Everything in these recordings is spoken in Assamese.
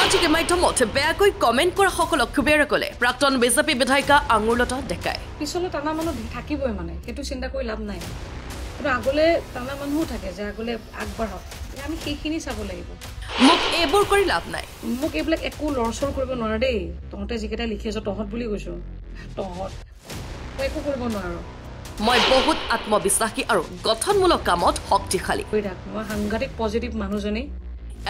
সামাজিক মাধ্যমত বেয়াকৈ কমেন্ট কৰা সকলক খুবেৰে কলে প্ৰাক্তন বিজেপি বিধায়িকা আঙুৰলতা ডেকাই পিছলৈ টানা মানুহ থাকিবই মানে সেইটো চিন্তা কৰি লাভ নাই কিন্তু আগলে টানা মানুহও থাকে যে আগলে আগবাঢ়ক আমি সেইখিনি চাব লাগিব মোক এইবোৰ কৰি লাভ নাই মোক এইবিলাক একো লৰচৰ কৰিব নোৱাৰে দেই তহঁতে যিকেইটা লিখি আছ তহঁত বুলি কৈছো তহঁত মই একো কৰিব নোৱাৰো মই বহুত আত্মবিশ্বাসী আৰু গঠনমূলক কামত শক্তিশালী মই সাংঘাতিক পজিটিভ মানুহজনী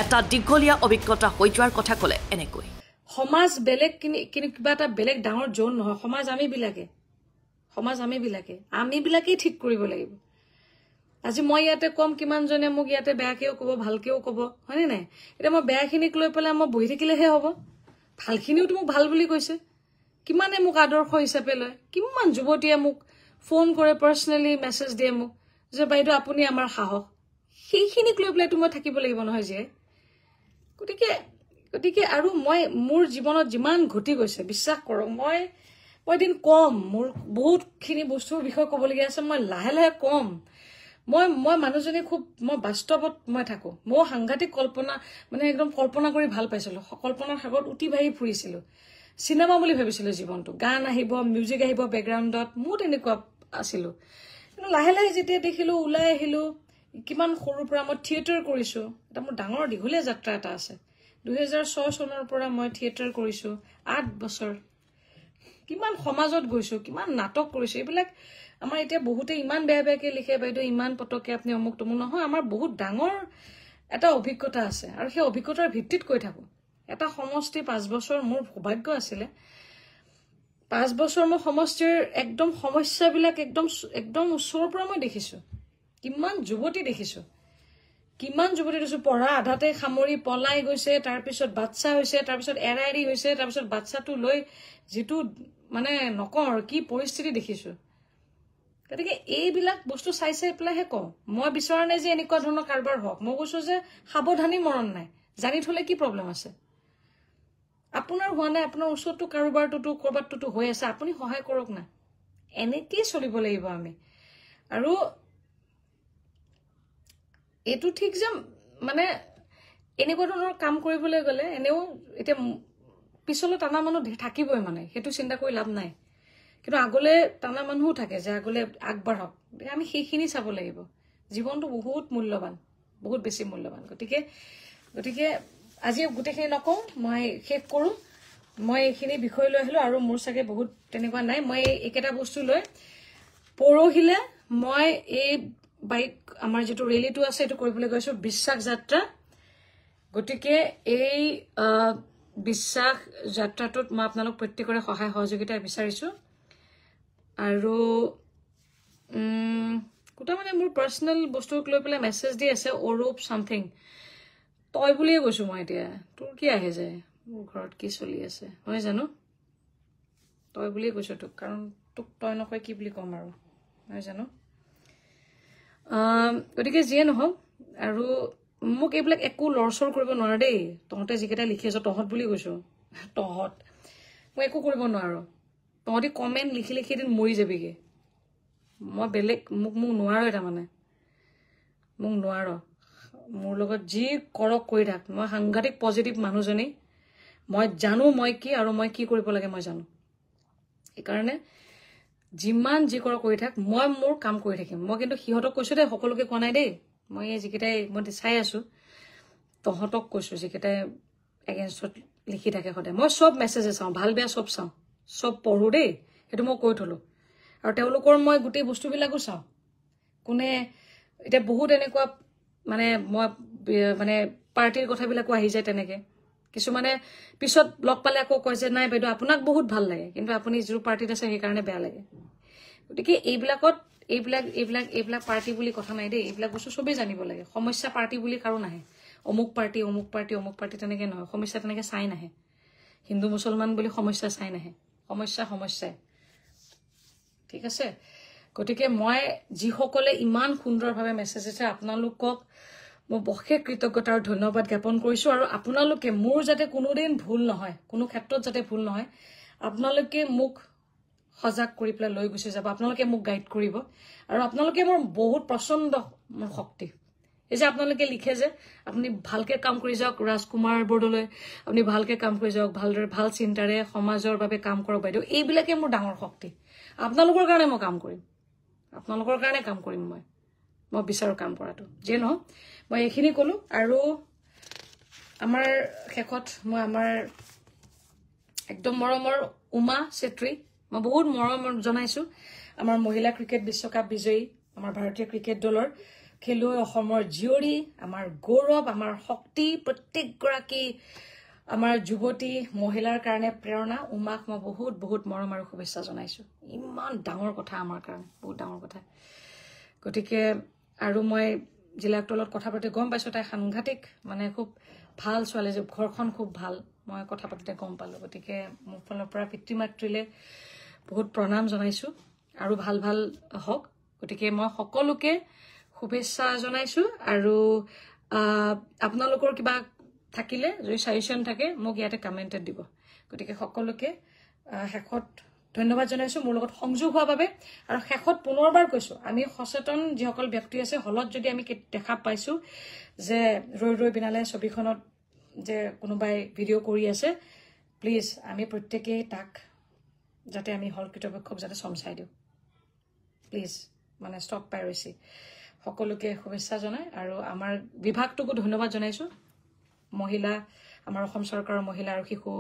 এটা দীঘলীয়া অভিজ্ঞতা হৈ যোৱাৰ কথা কলে এনেকৈ সমাজ বেলেগ কিবা এটা বেলেগ ডাঙৰ জোন নহয় সমাজ আমি বিলাকেই ঠিক কৰিব লাগিব আজি মই ইয়াতে কম কিমান জনে মোক ইয়াতে বেয়াকেও ক'ব ভালকেও ক'ব হয়নে নাই এটা মই বেয়াখিনিক লৈ পেলাই মই বহি থাকিলেহে হ'ব ভালখিনিওতো মোক ভাল বুলি কৈছে কিমানে মোক আদৰ্শ হিচাপে লয় কিমান যুৱতীয়ে মোক ফোন কৰে পাৰ্চনেলি মেছেজ দিয়ে মোক যে বাইদেউ আপুনি আমাৰ সাহস সেইখিনিক লৈ পেলাই মই থাকিব লাগিব নহয় যে গতিকে আৰু মই মোৰ জীৱনত যিমান ঘটি গৈছে বিশ্বাস কৰক মই এদিন কম মোৰ বহুতখিনি বস্তুৰ বিষয়ে ক'বলগীয়া আছে মই লাহে লাহে কম মই মানুহজনী খুব মই বাস্তৱত মই থাকো মই সাংঘাতিক কল্পনা মানে একদম কল্পনা কৰি ভাল পাইছিলো কল্পনাৰ সাগৰত উঠি ভাহি ফুৰিছিলো সিনেমা বুলি ভাবিছিলো জীৱনটো গান আহিব মিউজিক আহিব বেকগ্ৰাউণ্ডত মোৰ তেনেকুৱা আছিলো কিন্তু লাহে লাহে যেতিয়া দেখিলো ওলাই আহিলো কিমান সৰুৰ পৰা মই থিয়েটাৰ কৰিছো এটা মোৰ ডাঙৰ দীঘলীয়া যাত্ৰা এটা আছে 2006 চনৰ পৰা মই থিয়েটাৰ কৰিছো 8 বছৰ কিমান সমাজত গৈছো কিমান নাটক কৰিছো এইবিলাক আমাৰ এতিয়া বহুতে ইমান বেয়াকে লিখে বাইদেউ ইমান পটকে আপুনি অমুক তমুক নহয় আমাৰ বহুত ডাঙৰ এটা অভিজ্ঞতা আছে আৰু সেই অভিজ্ঞতাৰ ভিত্তিত কৈ থাকো এটা সমষ্টি 5 বছৰ মোৰ সৌভাগ্য আছিলে 5 বছৰ মই সমষ্টিৰ একদম সমস্যাবিলাক একদম ওচৰৰ পৰা মই দেখিছো কিমান যুৱতী দেখিছো পঢ়া আধাতে সামৰি পলাই গৈছে তাৰপিছত বাচ্চা হৈছে তাৰপিছত এৰাইৰি হৈছে তাৰপিছত বাচ্চাটো লৈ যিটো মানে নকওঁ আৰু কি পৰিস্থিতি দেখিছো গতিকে এইবিলাক বস্তু চাই পেলাইহে কওঁ মই বিচৰা নাই যে এনেকুৱা ধৰণৰ কাৰবাৰ হওক মই কৈছো যে সাৱধানী মৰণ নাই জানি থলে কি প্ৰব্লেম আছে আপোনাৰ হোৱা নাই আপোনাৰ ওচৰতো কাৰোবাৰটোতো কৰবাতটোতো হৈ আছে আপুনি সহায় কৰক না এনেকেই চলিব লাগিব আমি আৰু এইটো ঠিক যে মানে এনেকুৱা ধৰণৰ কাম কৰিবলৈ গ'লে এনেও এতিয়া পিছলৈ টানা মানুহ থাকিবই মানে সেইটো চিন্তা কৰি লাভ নাই কিন্তু আগলে টানা মানুহও থাকে যে আগলে আগবাঢ়ক আমি সেইখিনি চাব লাগিব জীৱনটো বহুত মূল্যৱান বহুত বেছি মূল্যৱান গতিকে আজি গোটেইখিনি নকওঁ মই শেষ কৰোঁ মই এইখিনি বিষয় লৈ আহিলো আৰু মোৰ চাগে বহুত তেনেকুৱা নাই মই একেটা বস্তু লৈ পৰহিলে মই এই বাইক আমাৰ যেটো ৰেলীটো আছে এটো কৰিবলৈ গৈছো বিশ্বাস যাত্ৰা গতিকে এই বিশ্বাস যাত্ৰাটোত মই আপোনালোক প্ৰত্যেকৰে সহায় সহযোগিতা বিচাৰিছো আৰু কোটা মানে মোৰ পাৰ্সোনাল বস্তুক লৈ পেলাই মেছেজ দি আছে অৰূপ সামথিং তই বুলিয়ে কৈছো মই এতিয়া তোৰ কি আহে যায় মোৰ ঘৰত কি চলি আছে মই জানো তই বুলিয়ে কৈছো তোক কাৰণ তোক তই নকয় কি বুলি কম আৰু মই জানো গতিকে যিয়ে নহওক আৰু মোক এইবিলাক একো লৰচৰ কৰিব নোৱাৰে দেই তহঁতে যিকেইটা লিখি আছ তহঁত বুলি কৈছো তহঁত মই একো কৰিব নোৱাৰো তহঁতি কমেন্ট লিখি এদিন মৰি যাবিগে মই বেলেগ মোক নোৱাৰো এটা মানে মোক নোৱাৰো মোৰ লগত যি কৰক কৰি থাক মই সাংঘাতিক পজিটিভ মানুহজনী মই জানো মই কি আৰু মই কি কৰিব লাগে মই জানো এইকাৰণে যিমান যি কৰক কৰি থাক মই মোৰ কাম কৰি থাকিম মই কিন্তু সিহঁতক কৈছো দে সকলোকে কোৱা নাই দেই মই যিকেইটাই মই চাই আছো তহঁতক কৈছো যিকেইটাই এগেইনষ্টত লিখি থাকে সদায় মই সব মেছেজে চাওঁ ভাল বেয়া সব পঢ়ো দেই সেইটো মই কৈ থলো আৰু তেওঁলোকৰ মই গোটেই বস্তুবিলাকো চাওঁ কোনে এতিয়া বহুত এনেকুৱা মানে মই মানে পাৰ্টিৰ কথাবিলাকো আহি যায় তেনেকে কিছুমানে পিছত লগ পালে আকৌ কয় যে নাই বাইদেউ আপোনাক বহুত ভাল লাগে কিন্তু আপুনি যিটো পাৰ্টিত আছে সেইকাৰণে বেয়া লাগে গতিকে এইবিলাক পাৰ্টি বুলি কথা নাই দেই এইবিলাক বস্তু সবেই জানিব লাগে সমস্যা পাৰ্টি বুলি কাৰো নাহে অমুক পাৰ্টি তেনেকে নহয় সমস্যা তেনেকে চাই নাহে হিন্দু মুছলমান বুলি সমস্যা চাই নাহে সমস্যাই ঠিক আছে গতিকে মই যিসকলে ইমান সুন্দৰভাৱে মেছেজ দিছে আপোনালোকক মই বশেষ কৃতজ্ঞতা আৰু ধন্যবাদ জ্ঞাপন কৰিছো আৰু আপোনালোকে মোৰ যাতে কোনোদিন ভুল নহয় কোনো ক্ষেত্ৰত যাতে ভুল নহয় আপোনালোকে মোক সজাগ কৰি পেলাই লৈ গুচি যাব আপোনালোকে মোক গাইড কৰিব আৰু আপোনালোকে মোৰ বহুত প্ৰচণ্ড মোৰ শক্তি এই যে আপোনালোকে লিখে যে আপুনি ভালকে কাম কৰি যাওক ৰাজকুমাৰ বৰদলৈ, আপুনি ভালকে কাম কৰি যাওক, ভালদৰে ভাল চিন্তাৰে সমাজৰ বাবে কাম কৰক বাইদেউ, এইবিলাকে মোৰ ডাঙৰ শক্তি। আপোনালোকৰ কাৰণে মই কাম কৰিম, আপোনালোকৰ কাৰণে কাম কৰিম। মই বিচাৰো কাম কৰাটো যে নহওক। মই এইখিনি ক'লো। আৰু আমাৰ শেষত মই আমাৰ একদম মৰমৰ উমা চেত্ৰী মই বহুত মৰম জনাইছো। আমাৰ মহিলা ক্ৰিকেট বিশ্বকাপ বিজয়ী আমাৰ ভাৰতীয় ক্ৰিকেট দলৰ খেলুৱৈ, অসমৰ জীয়ৰী, আমাৰ গৌৰৱ, আমাৰ শক্তি, প্ৰত্যেকগৰাকী আমাৰ যুৱতী মহিলাৰ কাৰণে প্ৰেৰণা উমাক মই বহুত বহুত মৰম আৰু শুভেচ্ছা জনাইছো। ইমান ডাঙৰ কথা আমাৰ কাৰণে, বহুত ডাঙৰ কথা। গতিকে আৰু মই জিলাকটোৰ লগত কথা পাতি গম পাইছো তাই সাংঘাতিক মানে খুব ভাল ছোৱালী, যে ঘৰখন খুব ভাল, মই কথা পাতিতে গম পালো। গতিকে মোৰ ফালৰ পৰা পিতৃ মাতৃলে বহুত প্ৰণাম জনাইছো আৰু ভাল ভাল হওক। গতিকে মই সকলোকে শুভেচ্ছা জনাইছো। আৰু আপোনালোকৰ কিবা থাকিলে যদি সাজেশন থাকে মোক ইয়াতে কমেণ্টত দিব। গতিকে সকলোকে শেষত ধন্যবাদ জনাইছো মোৰ লগত সংযোগ হোৱাৰ বাবে। আৰু শেষত পুনৰবাৰ কৈছো, আমি সচেতন যিসকল ব্যক্তি আছে হলত যদি আমি দেখা পাইছো যে ৰৈ ৰৈ বিনালে ছবিখনত যে কোনোবাই ভিডিঅ' কৰি আছে, প্লিজ আমি প্ৰত্যেকেই তাক যাতে আমি হল কৰ্তৃপক্ষক যাতে চমচাই দিওঁ, প্লিজ মানে ষ্টপ পাইৰেচি। সকলোকে শুভেচ্ছা জনাই আৰু আমাৰ বিভাগটোকো ধন্যবাদ জনাইছো। মহিলা আমাৰ অসম চৰকাৰৰ মহিলা আৰু শিশু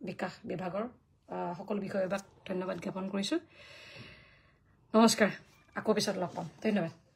বিকাশ বিভাগৰ সকলো বিষয়বাক ধন্যবাদ জ্ঞাপন কৰিছো। নমস্কাৰ, আকৌ পিছত লগ পাম। ধন্যবাদ।